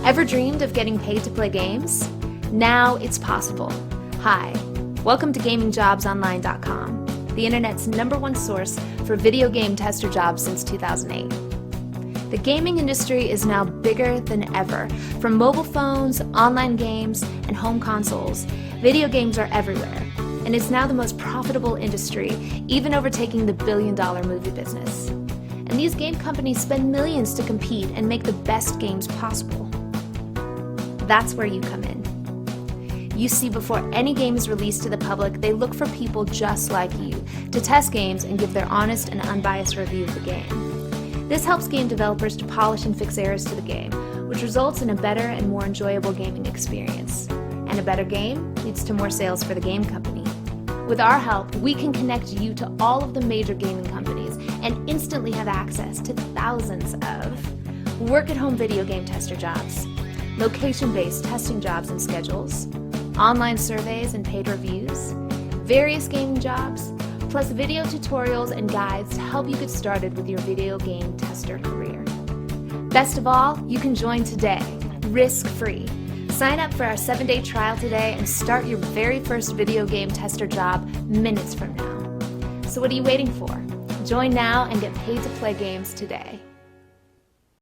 Ever dreamed of getting paid to play games? Now it's possible. Hi, welcome to gamingjobsonline.com, the internet's #1 source for video game tester jobs since 2008. The gaming industry is now bigger than ever. From mobile phones, online games, and home consoles, video games are everywhere, and it's now the most profitable industry, even overtaking the billion-dollar movie business. And these game companies spend millions to compete and make the best games possible. That's where you come in. You see, before any game is released to the public, they look for people just like you to test games and give their honest and unbiased review of the game. This helps game developers to polish and fix errors to the game, which results in a better and more enjoyable gaming experience. And a better game leads to more sales for the game company. With our help, we can connect you to all of the major gaming companies and instantly have access to thousands of work-at-home video game tester jobs, location-based testing jobs and schedules, online surveys and paid reviews, various gaming jobs, plus video tutorials and guides to help you get started with your video game tester career. Best of all, you can join today, risk-free. Sign up for our 7-day trial today and start your very first video game tester job minutes from now. So what are you waiting for? Join now and get paid to play games today.